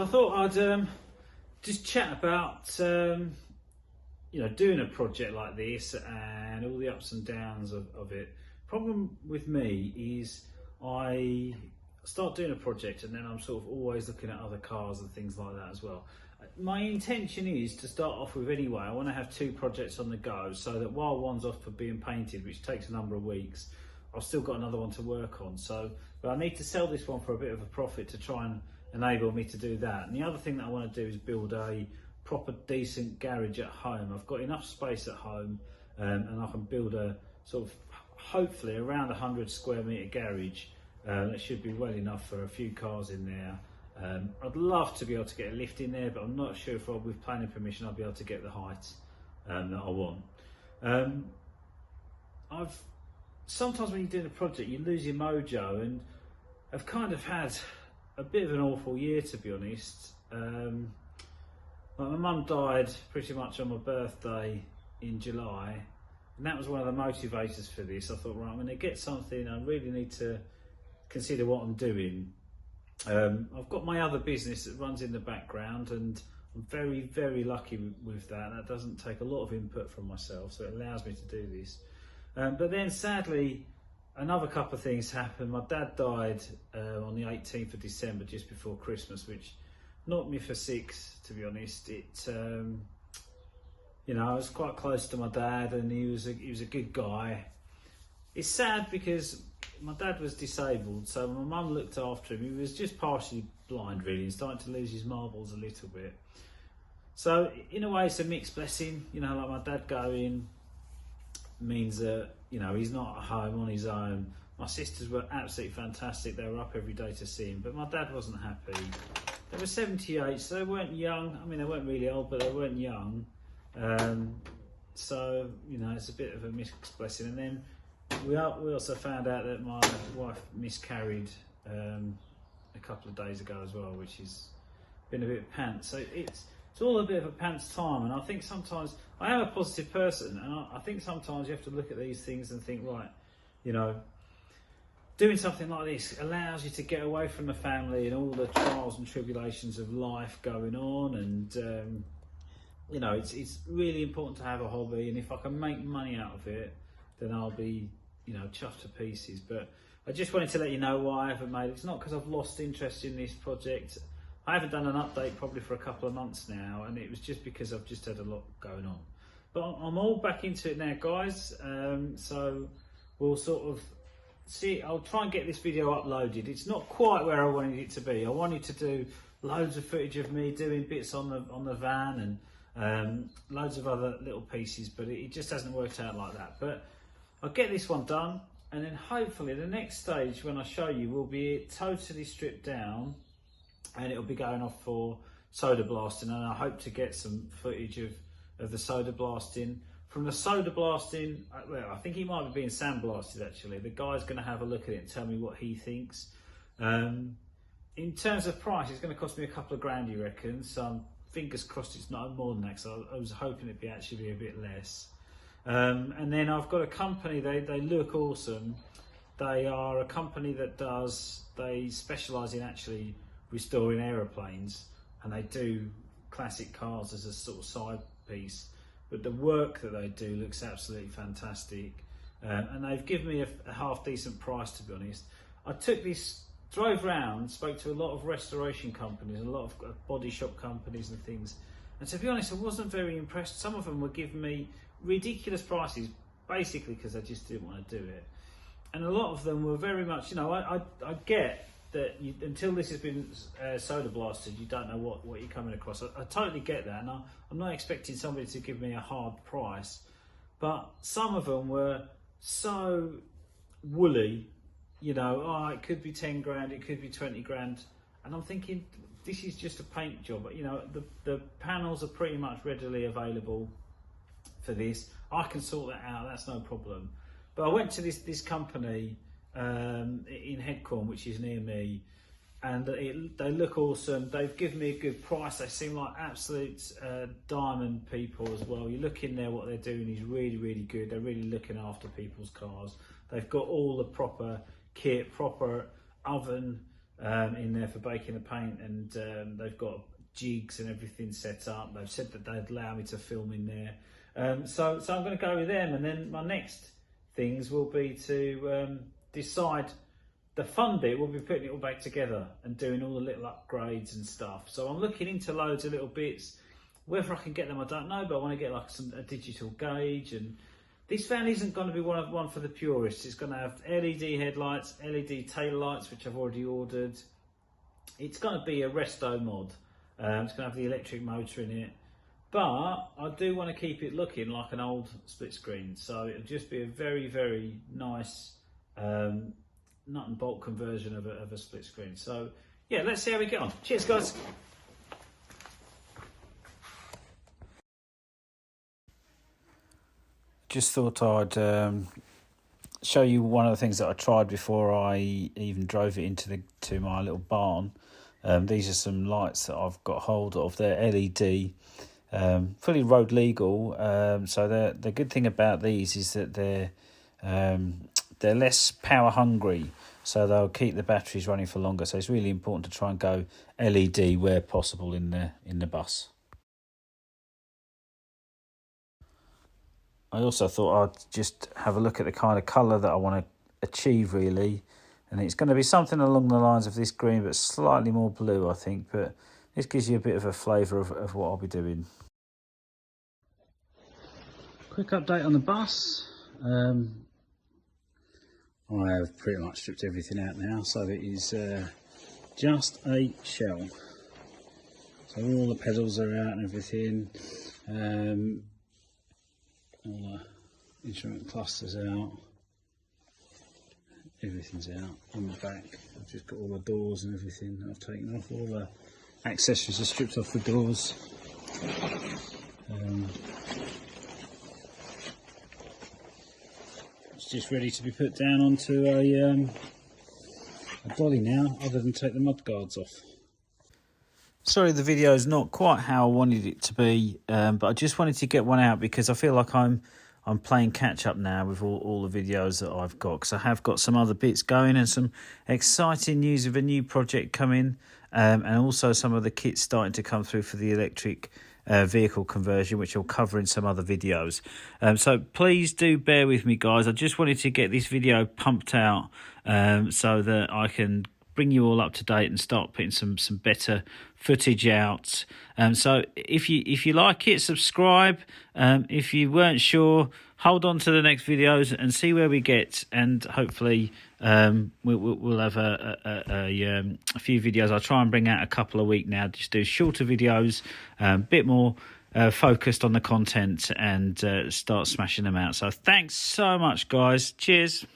So I thought I'd just chat about doing a project like this and all the ups and downs of it. Problem with me is I start doing a project and then I'm sort of always looking at other cars and things like that as well. My intention is to start off with anyway. I want to have 2 projects on the go so that while one's off for being painted, which takes a number of weeks, I've still got another one to work on. But I need to sell this one for a bit of a profit to try and enable me to do that. And the other thing that I want to do is build a proper decent garage at home. I've got enough space at home and I can build a sort of hopefully around 100 square metre garage. That should be well enough for a few cars in there. I'd love to be able to get a lift in there, but I'm not sure if with planning permission I'll be able to get the height that I want. Sometimes when you're doing a project you lose your mojo, and I've kind of had a bit of an awful year, to be honest. My mum died pretty much on my birthday in July, and that was one of the motivators for this. I thought, right, I'm going to get something, I really need to consider what I'm doing. I've got my other business that runs in the background, and I'm very, very lucky with that. That doesn't take a lot of input from myself, so it allows me to do this. But then sadly, another couple of things happened. My dad died on the 18th of December, just before Christmas, which knocked me for 6, to be honest. I was quite close to my dad, and he was a good guy. It's sad because my dad was disabled, so my mum looked after him. He was just partially blind, really, and starting to lose his marbles a little bit. So in a way, it's a mixed blessing. Like my dad going means that he's not at home on his own. My sisters were absolutely fantastic. They were up every day to see him, but my dad wasn't happy. They were 78, so they weren't young. I mean, they weren't really old, but they weren't young. So it's a bit of a mixed blessing. And then we also found out that my wife miscarried a couple of days ago as well, which has been a bit pants. So it's all a bit of a pants time, and I think sometimes I am a positive person, and I think sometimes you have to look at these things and think, right, doing something like this allows you to get away from the family and all the trials and tribulations of life going on, and it's really important to have a hobby, and if I can make money out of it, then I'll be chuffed to pieces. But I just wanted to let you know why I haven't made it. It's not because I've lost interest in this project. I haven't done an update probably for a couple of months now, and it was just because I've just had a lot going on. But I'm all back into it now, guys. So we'll sort of see. I'll try and get this video uploaded. It's not quite where I wanted it to be. I wanted to do loads of footage of me doing bits on the van and loads of other little pieces, but it just hasn't worked out like that. But I'll get this one done, and then hopefully the next stage when I show you will be totally stripped down, and it'll be going off for soda blasting, and I hope to get some footage of the soda blasting. From the soda blasting, well, I think he might be being sandblasted actually. The guy's going to have a look at it and tell me what he thinks. In terms of price, it's going to cost me a couple of grand, he reckons. So fingers crossed it's not more than that, so I was hoping it'd actually be a bit less. And then I've got a company, they look awesome. They are a company that they specialise in actually restoring aeroplanes, and they do classic cars as a sort of side piece. But the work that they do looks absolutely fantastic. And they've given me a half decent price, to be honest. I drove around, spoke to a lot of restoration companies, a lot of body shop companies and things. And to be honest, I wasn't very impressed. Some of them were giving me ridiculous prices, basically because I just didn't want to do it. And a lot of them were very much, I get that until this has been soda blasted, you don't know what you're coming across. I totally get that, and I'm not expecting somebody to give me a hard price, but some of them were so woolly, it could be 10 grand, it could be 20 grand, and I'm thinking, this is just a paint job. The panels are pretty much readily available for this. I can sort that out, that's no problem. But I went to this company in Headcorn, which is near me, and they look awesome. They've given me a good price. They seem like absolute diamond people as well. You look in there, what they're doing is really, really good. They're really looking after people's cars. They've got all the proper kit, proper oven, in there for baking the paint, and they've got jigs and everything set up. They've said that they'd allow me to film in there. So I'm going to go with them, and then my next things will be to decide. The fun bit will be putting it all back together and doing all the little upgrades and stuff. So I'm looking into loads of little bits. Whether I can get them, I don't know, but I want to get like a digital gauge. And this van isn't going to be one for the purists. It's going to have LED headlights, LED tail lights, which I've already ordered. It's going to be a resto mod. It's going to have the electric motor in it. But I do want to keep it looking like an old split screen. So it'll just be a very, very nice nut and bolt conversion of a split screen. So yeah, let's see how we get on. Cheers, guys. Just thought I'd show you one of the things that I tried before I even drove it to my little barn. These are some lights that I've got hold of. They're LED, fully road legal. So the good thing about these is that they're less power hungry, so they'll keep the batteries running for longer. So it's really important to try and go LED where possible in the bus. I also thought I'd just have a look at the kind of colour that I want to achieve, really. And it's going to be something along the lines of this green, but slightly more blue, I think. But this gives you a bit of a flavour of what I'll be doing. Quick update on the bus. I have pretty much stripped everything out now, so it is just a shell. So all the pedals are out and everything. All the instrument clusters out. Everything's out on the back. I've just got all the doors and everything I've taken off. All the accessories are stripped off the doors. It's just ready to be put down onto a dolly now, other than take the mud guards off. Sorry, the video is not quite how I wanted it to be, but I just wanted to get one out because I feel like I'm playing catch up now with all the videos that I've got, because I have got some other bits going and some exciting news of a new project coming, and also some of the kits starting to come through for the electric vehicle conversion, which I'll cover in some other videos. So please do bear with me, guys. I just wanted to get this video pumped out so that I can bring you all up to date and start putting some better footage out. So if you like it, subscribe. If you weren't sure, hold on to the next videos and see where we get, and hopefully we'll have a few videos. I'll try and bring out a couple a week now, just do shorter videos, a bit more focused on the content, and start smashing them out. So thanks so much, guys. Cheers.